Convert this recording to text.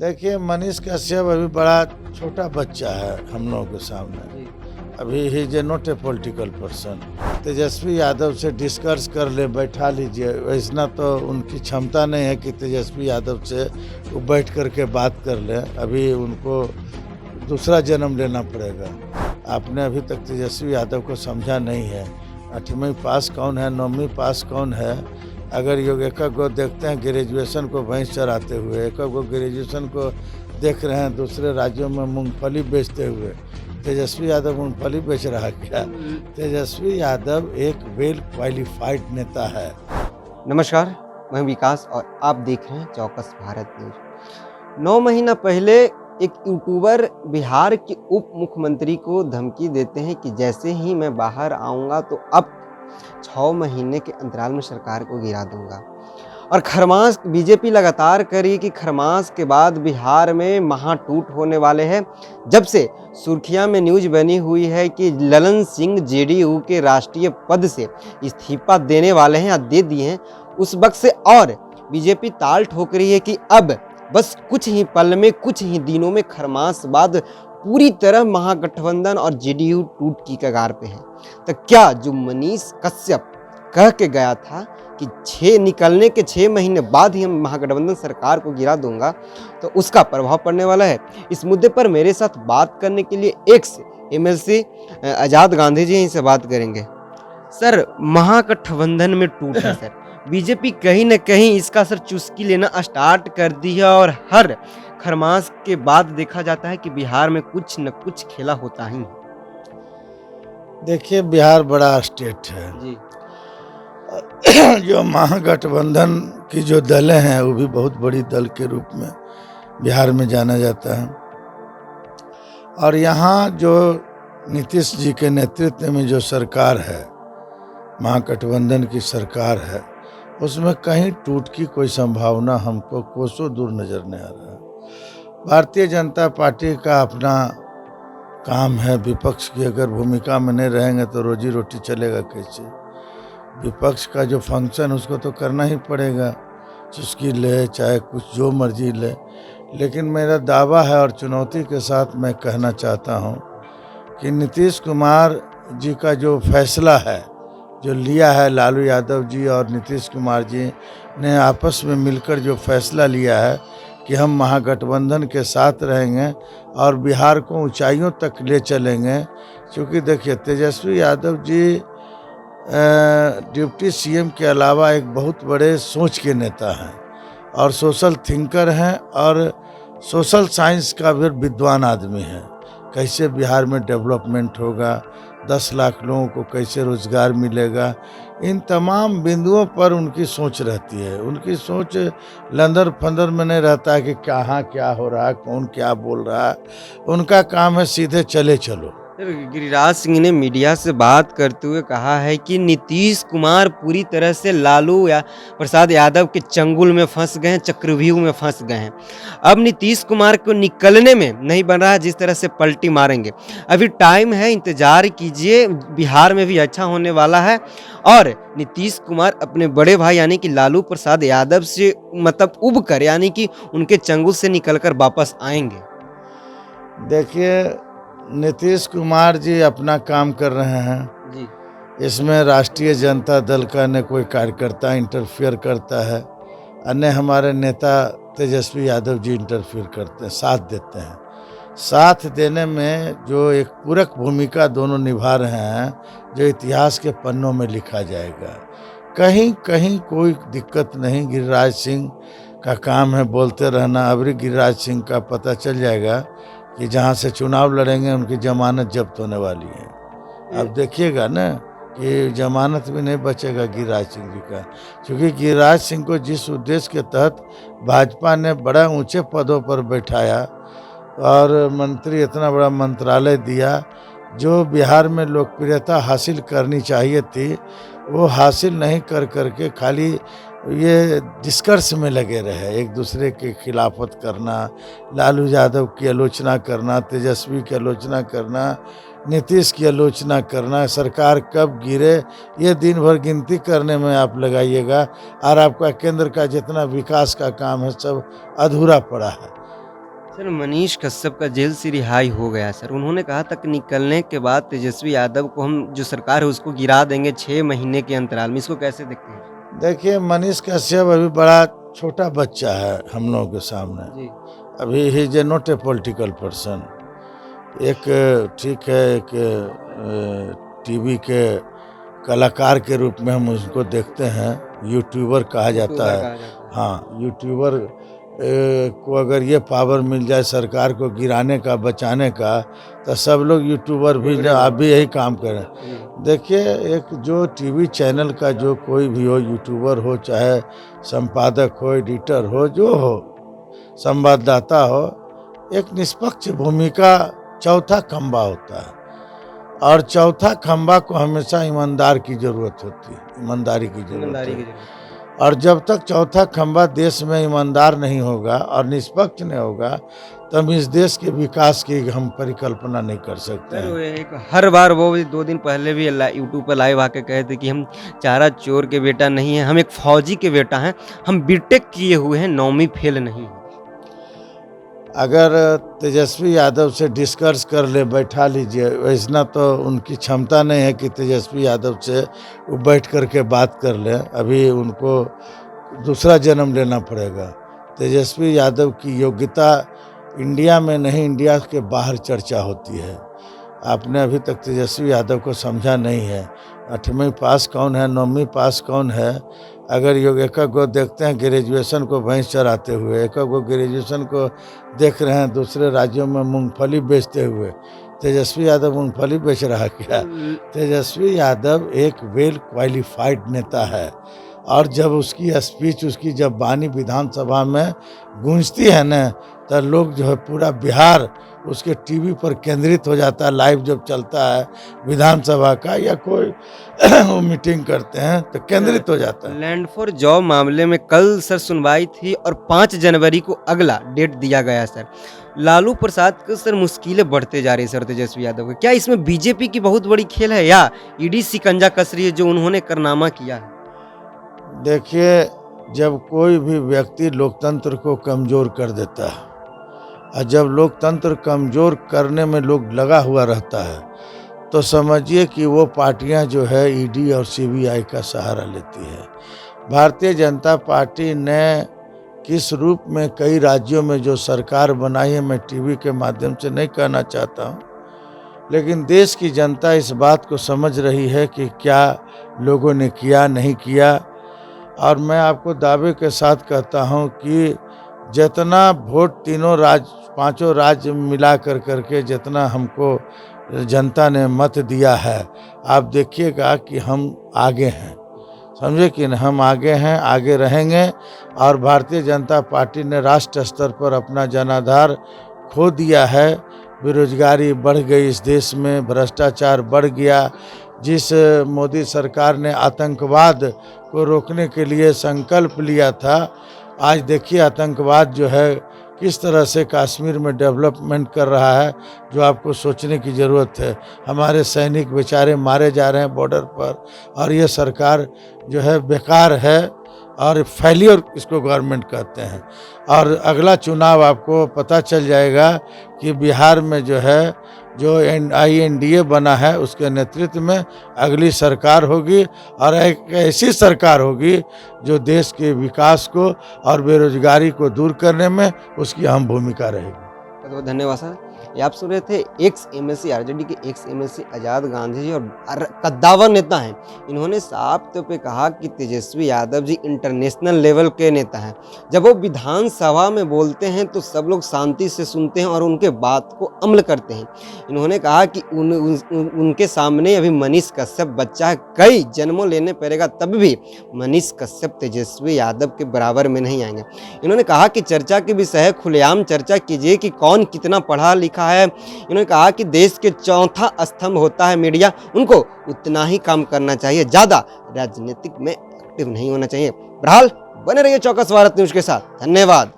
देखिए, मनीष कश्यप अभी बड़ा छोटा बच्चा है हम लोगों के सामने। अभी ही is not a political person. Tejashwi Yadav से डिस्कस कर ले, बैठा लीजिए। वैसा तो उनकी क्षमता नहीं है कि तेजस्वी यादव से वो बैठ करके बात कर ले। अभी उनको दूसरा जन्म लेना पड़ेगा। आपने अभी तक तेजस्वी यादव को समझा नहीं है। 8वीं पास कौन है, 9वीं पास कौन है। अगर योग एक गो देखते हैं ग्रेजुएशन को भैंस चराते हुए, एक गो ग्रेजुएशन को देख रहे हैं दूसरे राज्यों में मूंगफली बेचते हुए। तेजस्वी यादव मूंगफली बेच रहा है क्या? तेजस्वी यादव एक वेल क्वालिफाइड नेता है। नमस्कार, मैं विकास और आप देख रहे हैं चौकस भारत न्यूज। 9 महीना पहले एक यूट्यूबर बिहार के उप मुख्यमंत्री को धमकी देते हैं कि जैसे ही मैं बाहर आऊँगा तो अब 6 महीने के अंतराल में सरकार को गिरा दूंगा। और खरमास बीजेपी लगातार करी कि खरमास के बाद बिहार में महाटूट होने वाले हैं। जब से सुर्खियां में न्यूज बनी हुई है कि ललन सिंह जेडीयू के राष्ट्रीय पद से इस्तीफा देने वाले हैं या दे दिए हैं, उस वक्त से और बीजेपी ताल ठोक रही है कि अब बस कुछ ही पल में, कुछ ही दिनों में खरमास बाद पूरी तरह महागठबंधन और जेडीयू टूट की कगार पे है। तो क्या जो मनीष कश्यप कह के गया था कि निकलने के 6 महीने बाद ही हम महागठबंधन सरकार को गिरा दूंगा, तो उसका प्रभाव पड़ने वाला है। इस मुद्दे पर मेरे साथ बात करने के लिए एक्स एमएलसी आजाद गांधी जी इनसे बात करेंगे। सर, महागठबंधन में टूट है सर, बीजेपी कहीं न कहीं इसका सर चुस्की लेना स्टार्ट कर दी है और हर खरमास के बाद देखा जाता है कि बिहार में कुछ न कुछ खेला होता ही है। देखिए, बिहार बड़ा स्टेट है जी। जो महागठबंधन की जो दलें हैं वो भी बहुत बड़ी दल के रूप में बिहार में जाना जाता है। और यहाँ जो नीतीश जी के नेतृत्व में जो सरकार है, महागठबंधन की सरकार है, उसमें कहीं टूट की कोई संभावना हमको कोसों दूर नजर नहीं आ रहा। भारतीय जनता पार्टी का अपना काम है। विपक्ष की अगर भूमिका में नहीं रहेंगे तो रोजी रोटी चलेगा कैसे? विपक्ष का जो फंक्शन उसको तो करना ही पड़ेगा, चुस्की ले चाहे कुछ जो मर्जी ले। लेकिन मेरा दावा है और चुनौती के साथ मैं कहना चाहता हूं कि नीतीश कुमार जी का जो फैसला है, जो लिया है लालू यादव जी और नीतीश कुमार जी ने आपस में मिलकर जो फैसला लिया है कि हम महागठबंधन के साथ रहेंगे और बिहार को ऊंचाइयों तक ले चलेंगे। क्योंकि देखिए, तेजस्वी यादव जी डिप्टी सीएम के अलावा एक बहुत बड़े सोच के नेता हैं और सोशल थिंकर हैं और सोशल साइंस का भी विद्वान आदमी हैं। कैसे बिहार में डेवलपमेंट होगा, 10 लाख लोगों को कैसे रोजगार मिलेगा, इन तमाम बिंदुओं पर उनकी सोच रहती है। उनकी सोच लंदर फंदर में नहीं रहता है कि कहाँ क्या हो रहा है, कौन क्या बोल रहा है। उनका काम है सीधे चले चलो। गिरिराज सिंह ने मीडिया से बात करते हुए कहा है कि नीतीश कुमार पूरी तरह से लालू या प्रसाद यादव के चंगुल में फंस गए हैं, चक्रव्यूह में फंस गए हैं। अब नीतीश कुमार को निकलने में नहीं बन रहा है, जिस तरह से पलटी मारेंगे। अभी टाइम है, इंतजार कीजिए, बिहार में भी अच्छा होने वाला है और नीतीश कुमार अपने बड़े भाई यानी कि लालू प्रसाद यादव से मतलब उब कर यानी कि उनके चंगुल से निकलकर वापस आएंगे। देखिए, नीतीश कुमार जी अपना काम कर रहे हैं जी। इसमें राष्ट्रीय जनता दल का न कोई कार्यकर्ता इंटरफेयर करता है, अन्य हमारे नेता तेजस्वी यादव जी इंटरफेयर करते हैं, साथ देते हैं। साथ देने में जो एक पूरक भूमिका दोनों निभा रहे हैं, जो इतिहास के पन्नों में लिखा जाएगा। कहीं कहीं कोई दिक्कत नहीं। गिरिराज सिंह का काम है बोलते रहना। अभी गिरिराज सिंह का पता चल जाएगा कि जहाँ से चुनाव लड़ेंगे उनकी जमानत जब्त होने वाली है। अब देखिएगा ना कि जमानत भी नहीं बचेगा गिरिराज सिंह जी का, क्योंकि गिरिराज सिंह को जिस उद्देश्य के तहत भाजपा ने बड़ा ऊंचे पदों पर बैठाया और मंत्री इतना बड़ा मंत्रालय दिया, जो बिहार में लोकप्रियता हासिल करनी चाहिए थी वो हासिल नहीं कर करके खाली ये डिस्कर्स में लगे रहे, एक दूसरे के खिलाफत करना, लालू यादव की आलोचना करना, तेजस्वी की आलोचना करना, नीतीश की आलोचना करना। सरकार कब गिरे ये दिन भर गिनती करने में आप लगाइएगा और आपका केंद्र का जितना विकास का काम है सब अधूरा पड़ा है। सर मनीष कश्यप का जेल से रिहाई हो गया सर। उन्होंने कहा था कि निकलने के बाद तेजस्वी यादव को हम जो सरकार है उसको गिरा देंगे 6 महीने के अंतराल में। इसको कैसे देखते हैं? देखिए, मनीष कश्यप अभी बड़ा छोटा बच्चा है हम लोगों के सामने। जी। अभी ही is not a political person. एक ठीक है, एक टीवी के कलाकार के रूप में हम उसको देखते हैं, यूट्यूबर कहा जाता है। हाँ, यूट्यूबर को अगर ये पावर मिल जाए सरकार को गिराने का, बचाने का, तो सब लोग यूट्यूबर भी आप भी यही काम करें। देखिए, एक जो टीवी चैनल का जो कोई भी हो, यूट्यूबर हो, चाहे संपादक हो, एडिटर हो, जो हो, संवाददाता हो, एक निष्पक्ष भूमिका चौथा खंबा होता है। और चौथा खंबा को हमेशा ईमानदार की जरूरत होती है, ईमानदारी की जरूरत है। और जब तक चौथा खंबा देश में ईमानदार नहीं होगा और निष्पक्ष नहीं होगा, तब इस देश के विकास की हम परिकल्पना नहीं कर सकते हैं। एक हर बार वो 2 दिन पहले भी यूट्यूब पर लाइव आके कहे थे कि हम चारा चोर के बेटा नहीं है, हम एक फौजी के बेटा हैं, हम बीटेक किए हुए हैं, 9वीं फेल नहीं है। अगर तेजस्वी यादव से डिस्कस कर ले, बैठा लीजिए, वैसा तो उनकी क्षमता नहीं है कि तेजस्वी यादव से वो बैठ कर के बात कर ले। अभी उनको दूसरा जन्म लेना पड़ेगा। तेजस्वी यादव की योग्यता इंडिया में नहीं, इंडिया के बाहर चर्चा होती है। आपने अभी तक तेजस्वी यादव को समझा नहीं है। 8वीं पास कौन है, 9वीं पास कौन है? अगर एक को देखते हैं ग्रेजुएशन को भैंस चराते हुए, एक को ग्रेजुएशन को देख रहे हैं दूसरे राज्यों में मूंगफली बेचते हुए, तेजस्वी यादव मूंगफली बेच रहा क्या? तेजस्वी यादव एक वेल क्वालिफाइड नेता है। और जब उसकी स्पीच, उसकी जब वाणी विधानसभा में गूंजती है न, तो लोग जो है पूरा बिहार उसके टीवी पर केंद्रित हो जाता है। लाइव जब चलता है विधानसभा का या कोई वो मीटिंग करते हैं तो केंद्रित हो जाता है। लैंड फॉर जॉब मामले में कल सर सुनवाई थी और 5 जनवरी को अगला डेट दिया गया सर। लालू प्रसाद को सर मुश्किलें बढ़ते जा रही है सर तेजस्वी यादव को। क्या इसमें बीजेपी की बहुत बड़ी खेल है या ईडी शिकंजा कस रही है जो उन्होंने कारनामा किया है? देखिए, जब कोई भी व्यक्ति लोकतंत्र को कमज़ोर कर देता है और जब लोकतंत्र कमज़ोर करने में लोग लगा हुआ रहता है, तो समझिए कि वो पार्टियां जो है ईडी और सीबीआई का सहारा लेती है। भारतीय जनता पार्टी ने किस रूप में कई राज्यों में जो सरकार बनाई है, मैं टीवी के माध्यम से नहीं कहना चाहता हूँ, लेकिन देश की जनता इस बात को समझ रही है कि क्या लोगों ने किया, नहीं किया। और मैं आपको दावे के साथ कहता हूं कि जितना वोट तीनों राज्य, 5 राज्य मिला कर करके जितना हमको जनता ने मत दिया है, आप देखिएगा कि हम आगे हैं। समझे कि हम आगे हैं, आगे रहेंगे। और भारतीय जनता पार्टी ने राष्ट्र स्तर पर अपना जनाधार खो दिया है। बेरोजगारी बढ़ गई इस देश में, भ्रष्टाचार बढ़ गया। जिस मोदी सरकार ने आतंकवाद को रोकने के लिए संकल्प लिया था, आज देखिए आतंकवाद जो है किस तरह से कश्मीर में डेवलपमेंट कर रहा है, जो आपको सोचने की ज़रूरत है। हमारे सैनिक बेचारे मारे जा रहे हैं बॉर्डर पर, और ये सरकार जो है बेकार है और फेलियर इसको गवर्नमेंट कहते हैं। और अगला चुनाव आपको पता चल जाएगा कि बिहार में जो है जो INDA बना है उसके नेतृत्व में अगली सरकार होगी, और एक ऐसी सरकार होगी जो देश के विकास को और बेरोजगारी को दूर करने में उसकी अहम भूमिका रहेगी। बहुत बहुत धन्यवाद सर। ये आप सुन रहे थे एक्स MLC, RJD के एक्स MLC आज़ाद गांधी जी, और कद्दावर नेता हैं। इन्होंने साफ तौर पे कहा कि तेजस्वी यादव जी इंटरनेशनल लेवल के नेता हैं। जब वो विधानसभा में बोलते हैं तो सब लोग शांति से सुनते हैं और उनके बात को अमल करते हैं। इन्होंने कहा कि उनके सामने अभी मनीष कश्यप बच्चा है, कई जन्मों लेने पड़ेगा तब भी मनीष कश्यप तेजस्वी यादव के बराबर में नहीं आएंगे। इन्होंने कहा कि चर्चा के विषय है, खुलेआम चर्चा कीजिए कि कौन कितना पढ़ा लिखा है। इन्होंने कहा कि देश के चौथा स्तंभ होता है मीडिया, उनको उतना ही काम करना चाहिए, ज्यादा राजनीतिक में एक्टिव नहीं होना चाहिए। बहरहाल बने रहिए चौकस भारत न्यूज के साथ। धन्यवाद।